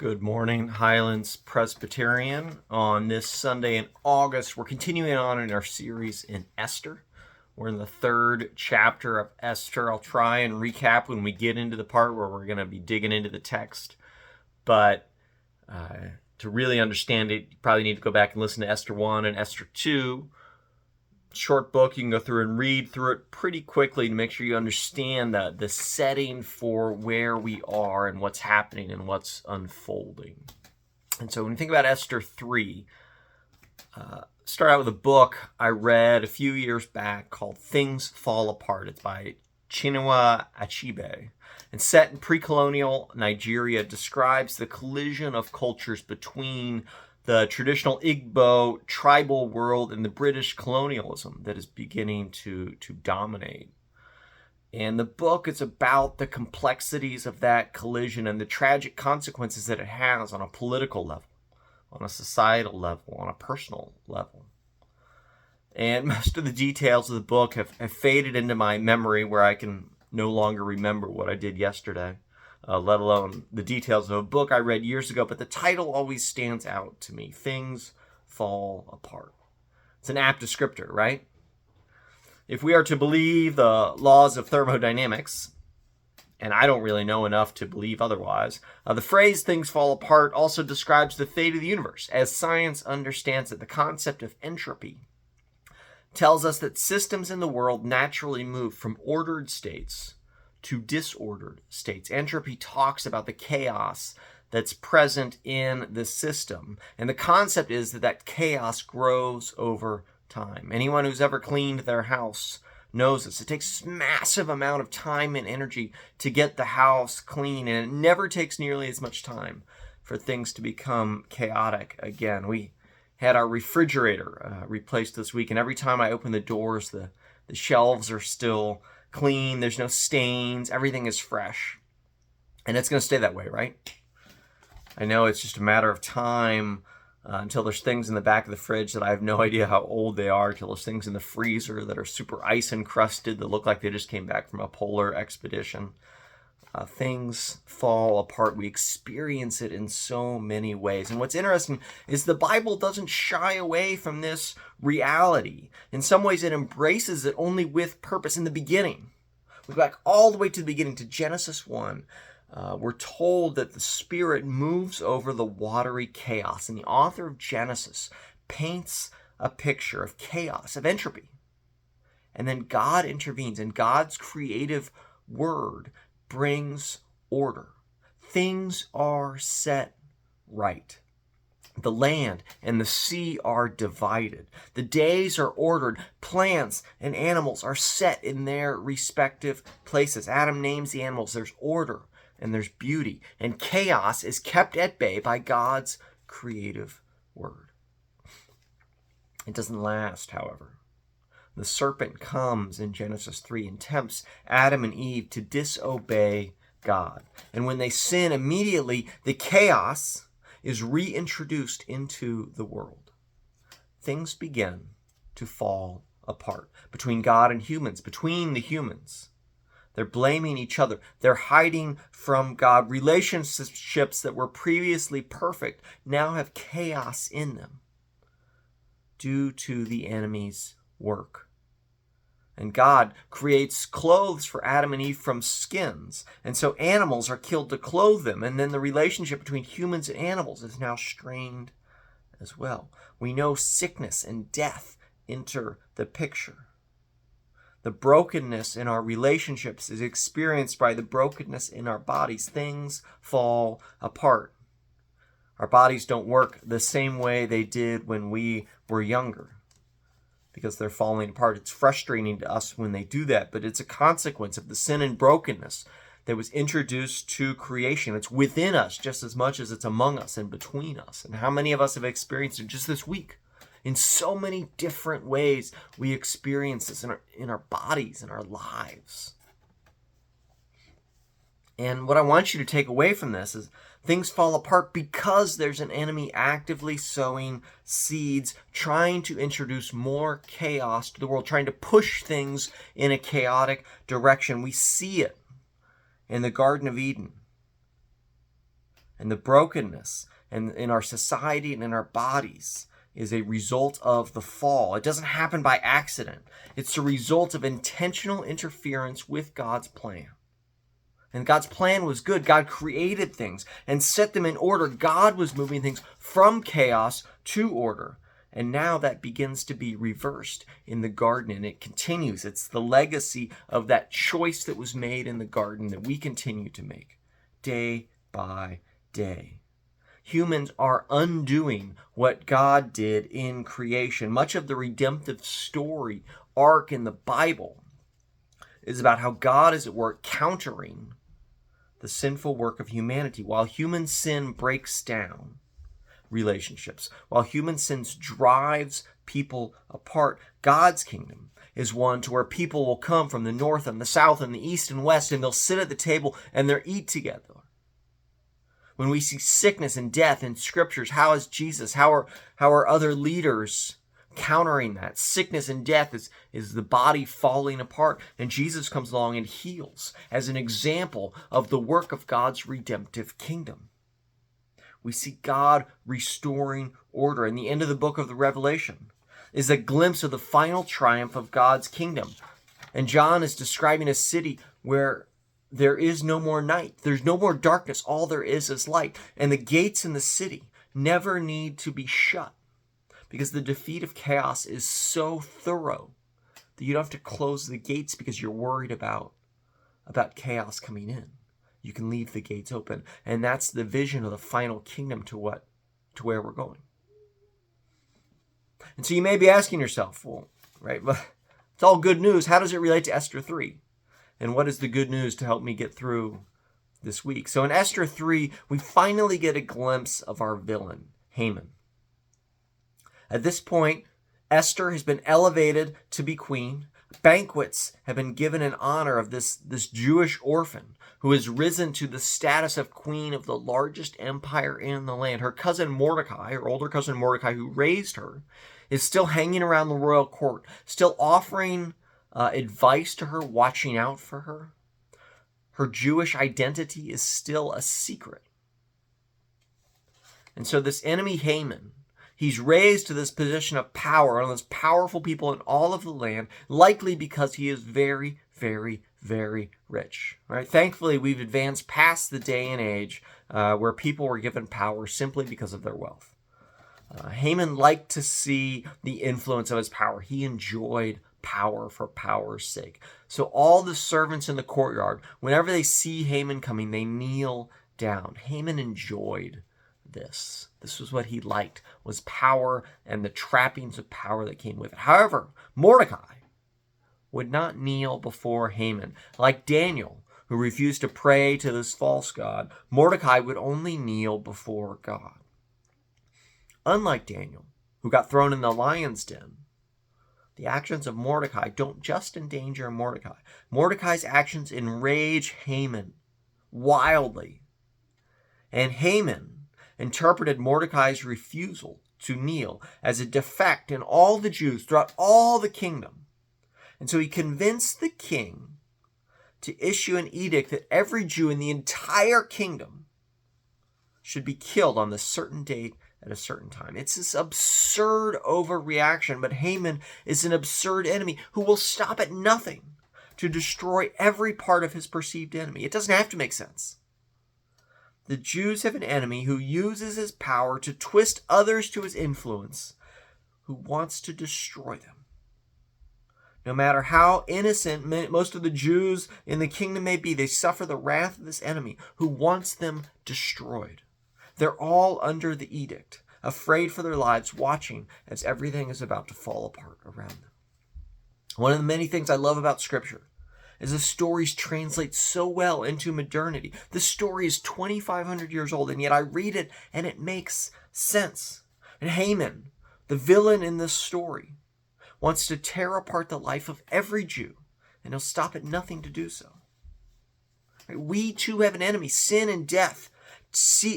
Good morning, Highlands Presbyterian. On this Sunday in August, we're continuing on in our series in Esther. We're in the third chapter of Esther. I'll try and recap when we get into the part where we're going to be digging into the text. But to really understand it, you probably need to go back and listen to Esther 1 and Esther 2. Short book, you can go through and read through it pretty quickly to make sure you understand the setting for where we are and what's happening and what's unfolding. And so when you think about Esther 3, start out with a book I read a few years back called Things Fall Apart. It's by Chinua Achebe. And set in pre-colonial Nigeria, describes the collision of cultures between the traditional Igbo tribal world and the British colonialism that is beginning to dominate. And the book is about the complexities of that collision and the tragic consequences that it has on a political level, on a societal level, on a personal level. And most of the details of the book have faded into my memory where I can no longer remember what I did yesterday. Let alone the details of a book I read years ago, but the title always stands out to me. Things Fall Apart. It's an apt descriptor, right? If we are to believe the laws of thermodynamics, and I don't really know enough to believe otherwise, the phrase things fall apart also describes the fate of the universe as science understands it. The concept of entropy tells us that systems in the world naturally move from ordered states to disordered states. Entropy talks about the chaos that's present in the system. And the concept is that chaos grows over time. Anyone who's ever cleaned their house knows this. It takes a massive amount of time and energy to get the house clean, and it never takes nearly as much time for things to become chaotic again. We had our refrigerator replaced this week, and every time I open the doors, the shelves are still clean, there's no stains, everything is fresh. And it's going to stay that way, right? I know it's just a matter of time until there's things in the back of the fridge that I have no idea how old they are, till there's things in the freezer that are super ice encrusted that look like they just came back from a polar expedition. Things fall apart. We experience it in so many ways. And what's interesting is the Bible doesn't shy away from this reality. In some ways, it embraces it only with purpose. In the beginning, we go back all the way to the beginning, to Genesis 1. We're told that the Spirit moves over the watery chaos. And the author of Genesis paints a picture of chaos, of entropy. And then God intervenes, and God's creative word brings order. Things are set right. The land and the sea are divided. The days are ordered. Plants and animals are set in their respective places. Adam names the animals. There's order and there's beauty. And chaos is kept at bay by God's creative word. It doesn't last, however. The serpent comes in Genesis 3 and tempts Adam and Eve to disobey God. And when they sin, immediately the chaos is reintroduced into the world. Things begin to fall apart between God and humans, between the humans. They're blaming each other. They're hiding from God. Relationships that were previously perfect now have chaos in them due to the enemy's work. And God creates clothes for Adam and Eve from skins. And so animals are killed to clothe them. And then the relationship between humans and animals is now strained as well. We know sickness and death enter the picture. The brokenness in our relationships is experienced by the brokenness in our bodies. Things fall apart. Our bodies don't work the same way they did when we were younger, because they're falling apart. It's frustrating to us when they do that, but it's a consequence of the sin and brokenness that was introduced to creation. It's within us just as much as it's among us and between us. And how many of us have experienced it just this week? In so many different ways, we experience this in our bodies, in our lives. And what I want you to take away from this is things fall apart because there's an enemy actively sowing seeds, trying to introduce more chaos to the world, trying to push things in a chaotic direction. We see it in the Garden of Eden. And the brokenness in our society and in our bodies is a result of the fall. It doesn't happen by accident. It's the result of intentional interference with God's plan. And God's plan was good. God created things and set them in order. God was moving things from chaos to order. And now that begins to be reversed in the garden, and it continues. It's the legacy of that choice that was made in the garden that we continue to make day by day. Humans are undoing what God did in creation. Much of the redemptive story arc in the Bible is about how God is at work countering the sinful work of humanity. While human sin breaks down relationships, while human sin drives people apart, God's kingdom is one to where people will come from the north and the south and the east and west, and they'll sit at the table and they'll eat together. When we see sickness and death in scriptures, how is Jesus, how are other leaders countering that? Sickness and death is the body falling apart, and Jesus comes along and heals as an example of the work of God's redemptive kingdom. We see God restoring order. And the end of the book of the Revelation is a glimpse of the final triumph of God's kingdom. And John is describing a city where there is no more night. There's no more darkness. All there is light. And the gates in the city never need to be shut, because the defeat of chaos is so thorough that you don't have to close the gates because you're worried about chaos coming in. You can leave the gates open. And that's the vision of the final kingdom to where we're going. And so you may be asking yourself, well, right, but it's all good news. How does it relate to Esther 3? And what is the good news to help me get through this week? So in Esther 3, we finally get a glimpse of our villain, Haman. At this point, Esther has been elevated to be queen. Banquets have been given in honor of this Jewish orphan who has risen to the status of queen of the largest empire in the land. Her cousin Mordecai, her older cousin Mordecai, who raised her, is still hanging around the royal court, still offering advice to her, watching out for her. Her Jewish identity is still a secret. And so this enemy Haman, he's raised to this position of power, one of the most powerful people in all of the land, likely because he is very, very, very rich. Right? Thankfully, we've advanced past the day and age where people were given power simply because of their wealth. Haman liked to see the influence of his power. He enjoyed power for power's sake. So all the servants in the courtyard, whenever they see Haman coming, they kneel down. Haman enjoyed this. This was what he liked, was power and the trappings of power that came with it. However, Mordecai would not kneel before Haman. Like Daniel, who refused to pray to this false god, Mordecai would only kneel before God. Unlike Daniel, who got thrown in the lion's den, the actions of Mordecai don't just endanger Mordecai. Mordecai's actions enrage Haman wildly. And Haman interpreted Mordecai's refusal to kneel as a defect in all the Jews throughout all the kingdom. And so he convinced the king to issue an edict that every Jew in the entire kingdom should be killed on this certain date at a certain time. It's this absurd overreaction, but Haman is an absurd enemy who will stop at nothing to destroy every part of his perceived enemy. It doesn't have to make sense. The Jews have an enemy who uses his power to twist others to his influence, who wants to destroy them. No matter how innocent most of the Jews in the kingdom may be, they suffer the wrath of this enemy who wants them destroyed. They're all under the edict, afraid for their lives, watching as everything is about to fall apart around them. One of the many things I love about Scripture is the stories translate so well into modernity. This story is 2,500 years old, and yet I read it and it makes sense. And Haman, the villain in this story, wants to tear apart the life of every Jew, and he'll stop at nothing to do so. We too have an enemy, sin and death.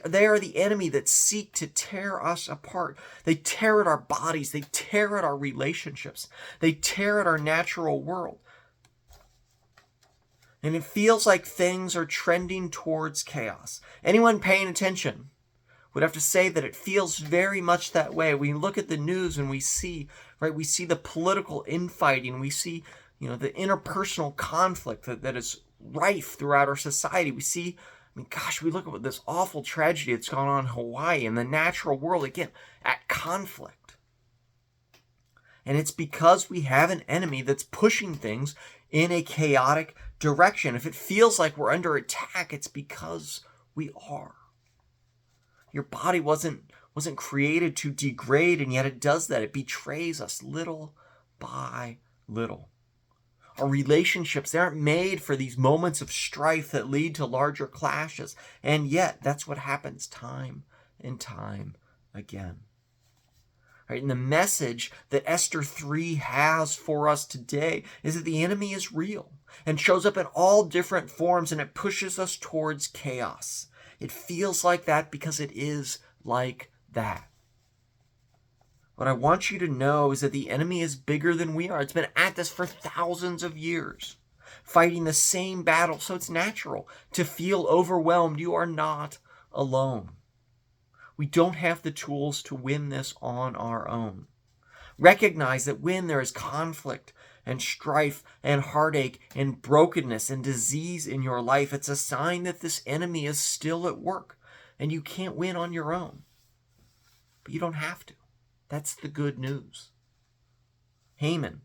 They are the enemy that seek to tear us apart. They tear at our bodies. They tear at our relationships. They tear at our natural world. And it feels like things are trending towards chaos. Anyone paying attention would have to say that it feels very much that way. We look at the news and we see the political infighting. We see, the interpersonal conflict that is rife throughout our society. We see, we look at this awful tragedy that's gone on in Hawaii and the natural world, again, at conflict. And it's because we have an enemy that's pushing things in a chaotic direction. If it feels like we're under attack, it's because we are. Your body wasn't created to degrade, and yet it does that. It betrays us little by little. Our relationships, they aren't made for these moments of strife that lead to larger clashes, and yet that's what happens time and time again. Right? And the message that Esther 3 has for us today is that the enemy is real and shows up in all different forms, and it pushes us towards chaos. It feels like that because it is like that. What I want you to know is that the enemy is bigger than we are. It's been at this for thousands of years, fighting the same battle, so it's natural to feel overwhelmed. You are not alone. We don't have the tools to win this on our own. Recognize that when there is conflict and strife and heartache and brokenness and disease in your life, it's a sign that this enemy is still at work and you can't win on your own. But you don't have to. That's the good news. Haman,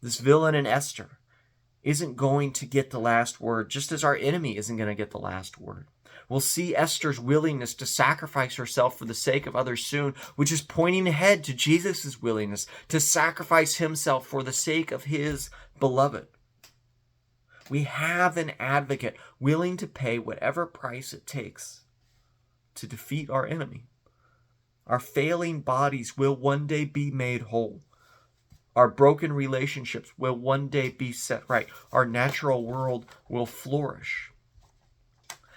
this villain in Esther, isn't going to get the last word, just as our enemy isn't going to get the last word. We'll see Esther's willingness to sacrifice herself for the sake of others soon, which is pointing ahead to Jesus' willingness to sacrifice himself for the sake of his beloved. We have an advocate willing to pay whatever price it takes to defeat our enemy. Our failing bodies will one day be made whole. Our broken relationships will one day be set right. Our natural world will flourish.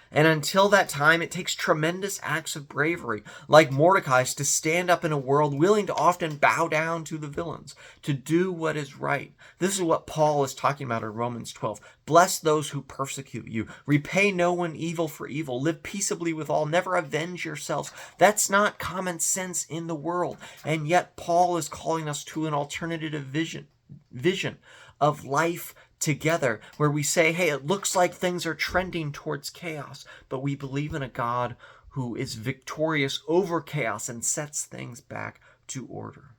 And until that time, it takes tremendous acts of bravery, like Mordecai's, to stand up in a world willing to often bow down to the villains, to do what is right. This is what Paul is talking about in Romans 12. Bless those who persecute you. Repay no one evil for evil. Live peaceably with all. Never avenge yourselves. That's not common sense in the world. And yet Paul is calling us to an alternative vision of life together, where we say, hey, it looks like things are trending towards chaos, but we believe in a God who is victorious over chaos and sets things back to order.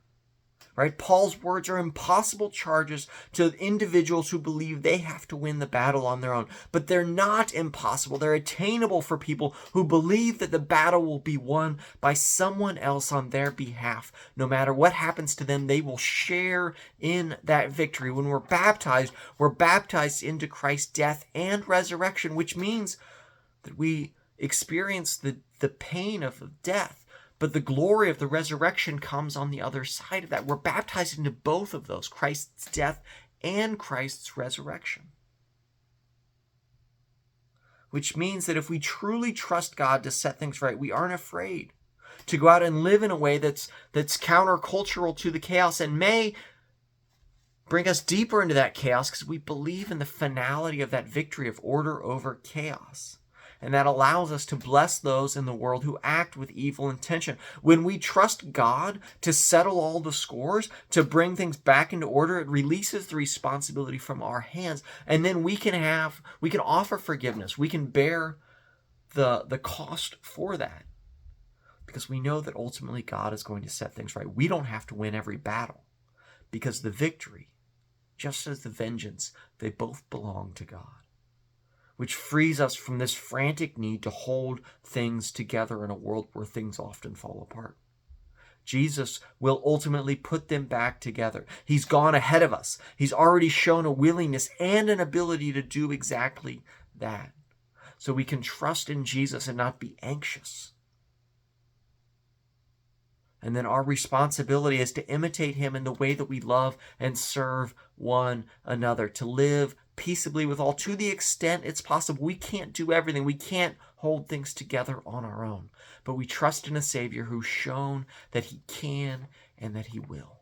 Right? Paul's words are impossible charges to individuals who believe they have to win the battle on their own. But they're not impossible. They're attainable for people who believe that the battle will be won by someone else on their behalf. No matter what happens to them, they will share in that victory. When we're baptized into Christ's death and resurrection, which means that we experience the pain of death. But the glory of the resurrection comes on the other side of that. We're baptized into both of those, Christ's death and Christ's resurrection. Which means that if we truly trust God to set things right, we aren't afraid to go out and live in a way that's countercultural to the chaos and may bring us deeper into that chaos because we believe in the finality of that victory of order over chaos. And that allows us to bless those in the world who act with evil intention. When we trust God to settle all the scores, to bring things back into order, it releases the responsibility from our hands. And then we can offer forgiveness. We can bear the cost for that. Because we know that ultimately God is going to set things right. We don't have to win every battle. Because the victory, just as the vengeance, they both belong to God. Which frees us from this frantic need to hold things together in a world where things often fall apart. Jesus will ultimately put them back together. He's gone ahead of us. He's already shown a willingness and an ability to do exactly that. So we can trust in Jesus and not be anxious. And then our responsibility is to imitate him in the way that we love and serve one another, to live peaceably with all, to the extent it's possible. We can't do everything. We can't hold things together on our own. But we trust in a Savior who's shown that he can and that he will.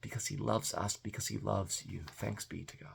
Because he loves us, because he loves you. Thanks be to God.